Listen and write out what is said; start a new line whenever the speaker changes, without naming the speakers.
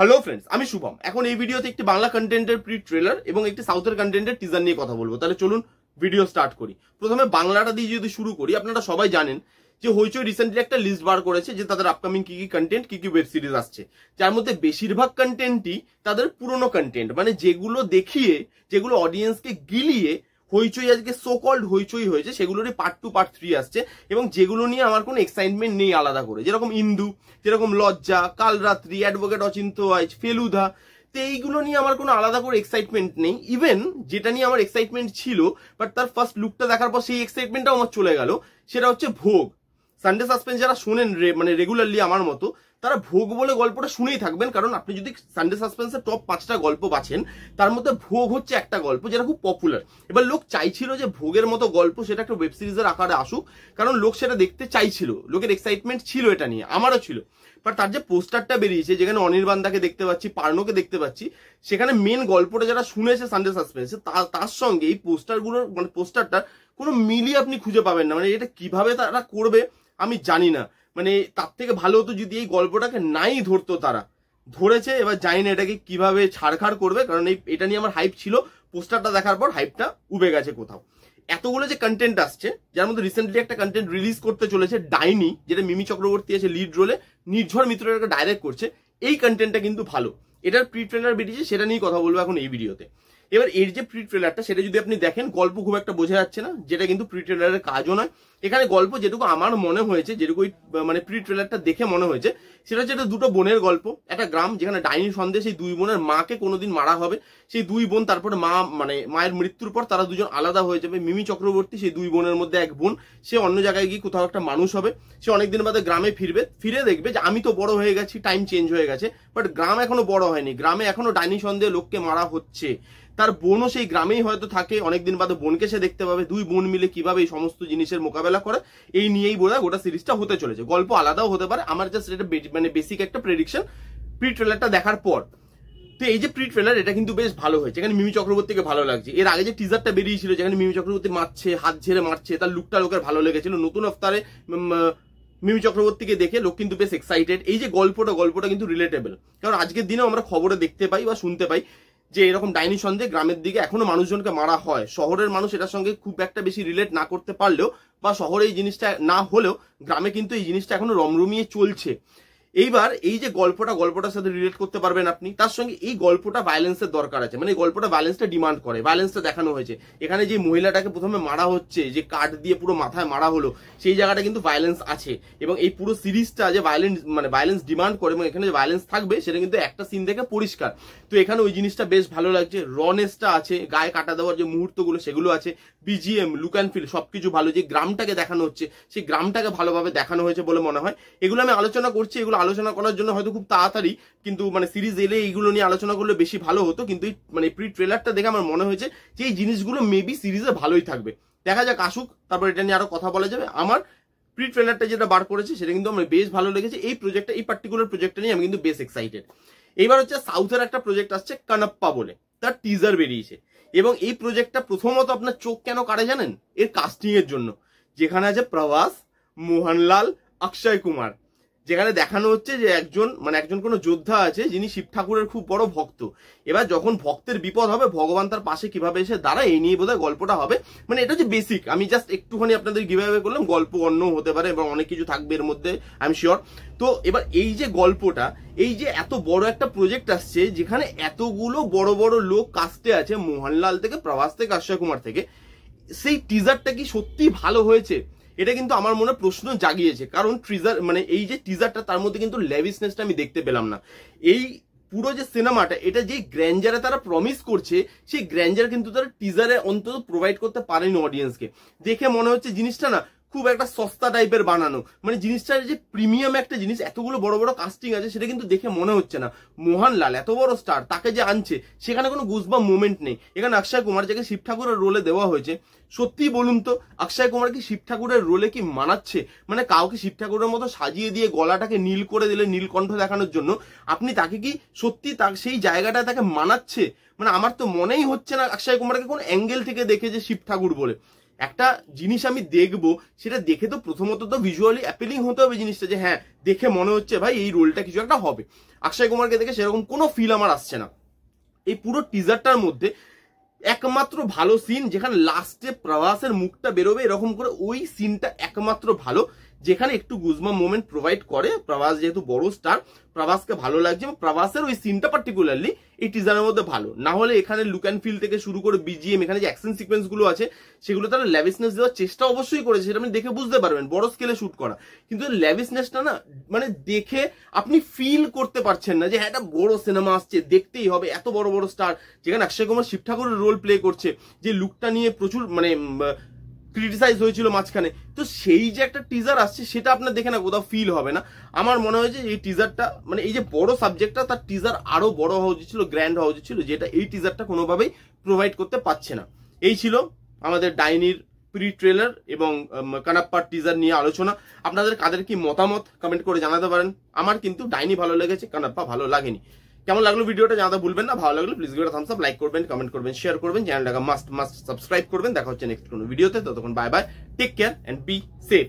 Hello friends, আমি শুভম। এখন এই ভিডিওতে একটি বাংলা কন্টেন্টের প্রি ট্রেলার এবং একটি সাউথের কন্টেন্টের টিজার নিয়ে কথা বলবো। তাহলে চলুন ভিডিও স্টার্ট করি। প্রথমে বাংলাটা দিয়ে যদি শুরু করি, আপনারা সবাই জানেন যে হইচই রিসেন্টলি একটা লিস্ট বার করেছে যে তাদের আপকামিং কি কি কন্টেন্ট, কি কি ওয়েব সিরিজ আসছে, যার মধ্যে বেশিরভাগ কন্টেন্টই তাদের পুরনো কন্টেন্ট, মানে যেগুলো দেখিয়ে, যেগুলো অডিয়েন্সকে গিলিয়ে হইচই আজকে সো কল্ড হইচই হয়েছে, সেগুলোরই পার্ট 2 পার্ট 3 আসছে এবং যেগুলো নিয়ে আমার কোনো এক্সাইটমেন্ট নেই আলাদা করে। যেরকম ইন্দু, যেরকম লজ্জা, কালরাত্রি, অ্যাডভোকেট অচিন্ত আইচ, ফেলুদা। তো এইগুলো নিয়ে আমার কোনো আলাদা করে এক্সাইটমেন্ট নেই। ইভেন যেটা নিয়ে আমার এক্সাইটমেন্ট ছিল, বাট তার ফার্স্ট লুকটা দেখার পর সেই এক্সাইটমেন্টটাও আমার চলে গেল, সেটা হচ্ছে ভোগ। সানডে সাসপেন্স যারা শোনেন মানে রেগুলারলি আমার মতো, তারা ভোগ বলে গল্পটা শুনেই থাকবেন, কারণ আপনি যদি সানডে সাসপেন্সের টপ 5টা গল্প বাছেন, তার মধ্যে ভোগ হচ্ছে একটা গল্প যেটা খুব পপুলার। এবার লোক চাইছিল যে ভোগের মতো গল্প সেটা একটা ওয়েব সিরিজের আকারে আসুক, কারণ লোক সেটা দেখতে চাইছিল, লোকের এক্সাইটমেন্ট ছিল এটা নিয়ে, আমারও ছিল। বাট তার যে পোস্টারটা বেরিয়েছে, যেখানে অনির্বাণদাকে দেখতে পাচ্ছি, পার্নোকে দেখতে পাচ্ছি, সেখানে মেন গল্পটা যারা শুনেছে সানডে সাসপেন্সে, তার সঙ্গে এই পোস্টারগুলোর মানে পোস্টারটা কোনো মিলিয়ে আপনি খুঁজে পাবেন না। মানে এটা কিভাবে তারা করবে আমি জানি না। মানে তার থেকে ভালো হতো যদি এই গল্পটাকে নাই ধরতো, তারা ধরেছে। এবার জানি না এটাকে কিভাবে ছাড়খাড় করবে, কারণ এটা নিয়ে আমার হাইপ ছিল। পোস্টারটা দেখার পর হাইপটা উবে গেছে কোথাও। এতগুলো যে কন্টেন্ট আসছে, যার মধ্যে রিসেন্টলি একটা কন্টেন্ট রিলিজ করতে চলেছে ডাইনি, যেটা মিমি চক্রবর্তী আছে লিড রোলে, নির্ঝর মিত্রকে ডাইরেক্ট করছে। এই কন্টেন্টটা কিন্তু ভালো। এটার প্রি ট্রেলার বেরিয়েছে, সেটা নিয়ে কথা বলবো এখন এই ভিডিওতে। এবার এর যে প্রি ট্রেলারটা, সেটা যদি আপনি দেখেন, গল্প খুব একটা বোঝা যাচ্ছে না, যেটা কিন্তু প্রি ট্রেলারের কাজও নয়। এখানে গল্প যেটুকু আমার মনে হয়েছে, যেটুকু মানে প্রি ট্রেলারটা দেখে মনে হয়েছে, সেটা হচ্ছে এটা দুটো বোনের গল্প। একটা গ্রাম যেখানে ডাইনি সন্দেহ, সেই দুই বোনের মাকে কোনোদিন মারা হবে। সেই দুই বোন তারপরে মানে মায়ের মৃত্যুর পর তারা দুজন আলাদা হয়ে যাবে। মিমি চক্রবর্তী সেই দুই বোনের মধ্যে এক বোন, সে অন্য জায়গায় গিয়ে কোথাও একটা মানুষ হবে। সে অনেকদিন বাদে গ্রামে ফিরবে, ফিরে দেখবে যে আমি তো বড় হয়ে গেছি, টাইম চেঞ্জ হয়ে গেছে, বাট গ্রাম এখনো বড় হয়নি, গ্রামে এখনো ডাইনি সন্দেহ লোককে মারা হচ্ছে। তার বোনও সেই গ্রামেই হয়তো থাকে, অনেকদিন বাদে বোনকে সে দেখতে পাবে। দুই বোন মিলে কিভাবে এই সমস্ত জিনিসের মোকাবেলা করে, এই নিয়েই বোধহয় গোটা সিরিজটা হতে চলেছে। গল্প আলাদাও হতে পারে, আমার জাস্ট এটা মানে বেসিক একটা প্রেডিকশন প্রি ট্রেলারটা দেখার পর। তো এই যে প্রি ট্রেলার, এটা কিন্তু বেশ ভালো হয়েছে। এখানে মিমি চক্রবর্তীকে ভালো লাগছে। এর আগে যে টিজারটা বেরিয়েছিল, যেখানে মিমি চক্রবর্তী মারছে, হাত ঝেড়ে মারছে, তার লুকটা লোকের ভালো লেগেছিল। নতুন অবতারে মিমি চক্রবর্তীকে দেখে লোক কিন্তু বেশ এক্সাইটেড। এই যে গল্পটা কিন্তু রিলেটেবল, কারণ আজকের দিনেও আমরা খবরে দেখতে পাই বা শুনতে পাই যে এরকম ডাইনি সন্দেহ গ্রামের দিকে এখনো মানুষজনকে মারা হয়। শহরের মানুষ এটার সঙ্গে খুব একটা বেশি রিলেট না করতে পারলেও, বা শহরে এই জিনিসটা না হলেও, গ্রামে কিন্তু এই জিনিসটা এখনো রমরমিয়ে চলছে। এইবার এই যে গল্পটার সাথে রিলেট করতে পারবেন আপনি, তার সঙ্গে এই গল্পটা ভায়োলেন্সের দরকার আছে, মানে এই গল্পটা ভায়োলেন্সটা ডিমান্ড করে, ভায়োলেন্সটা দেখানো হয়েছে। এখানে যে মহিলাটাকে প্রথমে মারা হচ্ছে, যে কাঠ দিয়ে পুরো মাথায় মারা হলো, সেই জায়গাটা কিন্তু ভায়োলেন্স আছে। এবং এই পুরো সিরিজটা যে ভায়োলেন্স ডিমান্ড করে, এবং এখানে যে ভায়োলেন্স থাকবে সেটা কিন্তু একটা সিন থেকে পরিষ্কার। তো এখানে ওই জিনিসটা বেশ ভালো লাগছে। রনেসটা আছে, গায়ে কাটা দেওয়ার যে মুহূর্তগুলো সেগুলো আছে, বিজিএম, লুক অ্যান্ড ফিল সবকিছু ভালো। যে গ্রামটাকে দেখানো হচ্ছে, সেই গ্রামটাকে ভালোভাবে দেখানো হয়েছে বলে মনে হয়। এগুলো আমি আলোচনা করছি, এগুলো আলোচনা করার জন্য হয়তো খুব তাড়াতাড়ি, কিন্তু মানে সিরিজ এলে এইগুলো নিয়ে আলোচনা করলে বেশি ভালো হতো। কিন্তু মানে প্রি ট্রেলারটা দেখে আমার মনে হয়েছে যে এই জিনিসগুলো মেবি সিরিজে ভালোই থাকবে। দেখা যাক আসুক, তারপর এটা নিয়ে আরো কথা বলা যাবে। আমার প্রি ট্রেলারটা যেটা বার করেছে সেটা কিন্তু আমার বেশ ভালো লেগেছে। এই পার্টিকুলার প্রজেক্টটা নিয়ে আমি কিন্তু বেশ এক্সাইটেড। এইবার হচ্ছে সাউথের একটা প্রজেক্ট আসছে কানাপ্পা বলে, তার টিজার বেরিয়েছে। এবং এই প্রজেক্টটা প্রথমত আপনার চোখ কেন কাড়ে জানেন? এর কাস্টিং এর জন্য, যেখানে আছে প্রভাস, মোহনলাল, অক্ষয় কুমার। যেখানে দেখানো হচ্ছে যে একজন কোনো যোদ্ধা আছে যিনি শিব ঠাকুরের খুব বড় ভক্ত। এবার যখন ভক্তের বিপদ হবে, ভগবান তার পাশে কিভাবে এসে দাঁড়ায়, এই নিয়ে বোধহয় গল্পটা হবে। মানে এটা হচ্ছে বেসিক, আমি জাস্ট একটুখানি আপনাদের গিভঅ্যাওয়ে করলাম। গল্প অন্য হতে পারে এবং অনেক কিছু থাকবে এর মধ্যে, আই এম শিওর। তো এবার এই যে গল্পটা, এই যে এত বড় একটা প্রজেক্ট আসছে, যেখানে এতগুলো বড় বড় লোক কাস্টে আছে, মোহনলাল থেকে, প্রভাস থেকে, অক্ষয় কুমার থেকে, সেই টিজারটা কি সত্যি ভালো হয়েছে? এটা কিন্তু আমার মনে প্রশ্ন জাগিয়েছে। কারণ এই যে টিজারটা, তার মধ্যে কিন্তু লেভিসনেসটা আমি দেখতে পেলাম না। এই পুরো যে সিনেমাটা, এটা যে গ্র্যান্ডারে তারা প্রমিস করছে, সেই গ্র্যান্ডার কিন্তু তারা টিজারে অন্তত প্রোভাইড করতে পারেনি অডিয়েন্সকে। দেখে মনে হচ্ছে জিনিসটা না খুব একটা সস্তা টাইপের বানানো। মানে জিনিসটা যে প্রিমিয়াম একটা জিনিস, এতগুলো বড় বড় কাস্টিং আছে, সেটা কিন্তু দেখে মনে হচ্ছে না। মোহনলাল এত বড় স্টার, তাকে যে আনছে, সেখানে কোনো গুজবাম্প মোমেন্ট নেই। এখানে অক্ষয় কুমার, যাকে শিব ঠাকুরের রোলে দেওয়া হয়েছে, সত্যি বলুন তো অক্ষয় কুমার কি শিব ঠাকুরের রোলে কি মানাচ্ছে? মানে কাউকে শিব ঠাকুরের মতো সাজিয়ে দিয়ে গলাটাকে নীল করে দিলে, নীলকণ্ঠ দেখানোর জন্য, আপনি তাকে কি সত্যি সেই জায়গাটা তাকে মানাচ্ছে? মানে আমার তো মনেই হচ্ছে না অক্ষয় কুমারকে কোন অ্যাঙ্গেল থেকে দেখে যে শিব ঠাকুর বলে। একটা জিনিস আমি দেখবো, সেটা দেখে তো প্রথমত তো ভিজুয়ালি অ্যাপিলিং হতে হবে জিনিসটা, যে হ্যাঁ দেখে মনে হচ্ছে ভাই এই রোলটা কিছু একটা হবে। অক্ষয় কুমারকে দেখে সেরকম কোনো ফিল আমার আসছে না। এই পুরো টিজারটার মধ্যে একমাত্র ভালো সিন যেখানে লাস্টে প্রভাসের মুখটা বেরোবে এরকম করে, ওই সিনটা একমাত্র ভালো, যেখানে একটু গুজবাম মোমেন্ট প্রোভাইড করে। প্রভাস যেহেতু বড় স্টার, প্রভাসকে ভালো লাগছে এবং প্রভাসের ওই সিনটা পার্টিকুলারলি এই টিজারের মধ্যে ভালো। না হলে এখানে লুক অ্যান্ড ফিল থেকে শুরু করে বিজিএম, এখানে যে অ্যাকশন সিকোয়েন্স গুলো আছে সেগুলো তারা ল্যাভিশনেস দেওয়ার চেষ্টা অবশ্যই করেছে, সেটা আপনি দেখে বুঝতে পারবেন, বড় স্কেলে শুট করা। কিন্তু ল্যাভিশনেসটা না মানে দেখে আপনি ফিল করতে পারছেন না যে হ্যাঁ একটা বড় সিনেমা আসছে, দেখতেই হবে, এত বড় বড় স্টার, যেখানে অক্ষয় কুমার শিব ঠাকুরের রোল প্লে করছে, যে লুকটা নিয়ে প্রচুর মানে ক্রিটিসাইজ হয়েছিল মাঝখানে। তো সেই যে একটা টিজার আসছে সেটা আপনার দেখে না কোথাও ফিল হবে না। আমার মনে হয় যে এই টিজারটা মানে এই যে বড় সাবজেক্টটা, তার টিজার আরো বড় হওয়া উচিত ছিল, গ্র্যান্ড হওয়া উচিত ছিল, যেটা এই টিজারটা কোনোভাবেই প্রোভাইড করতে পারছে না। এই ছিল আমাদের ডাইনির প্রি ট্রেলার এবং কানাপ্পার টিজার নিয়ে আলোচনা। আপনাদের কাদের কি মতামত কমেন্ট করে জানাতে পারেন। আমার কিন্তু ডাইনি ভালো লেগেছে, কানাপ্পা ভালো লাগেনি। কেমন লাগলো ভিডিওটা জানাতে ভুলবেন না। ভালো লাগলে প্লিজ ভিডিওটা থামস আপ, লাইক করবেন, কমেন্ট করবেন, শেয়ার করবেন, চ্যানেলটাকে মাস্ট সাবস্ক্রাইব করবেন। দেখা হচ্ছে নেক্সট কোনো ভিডিওতে। ততক্ষণ bye bye, take care and be safe.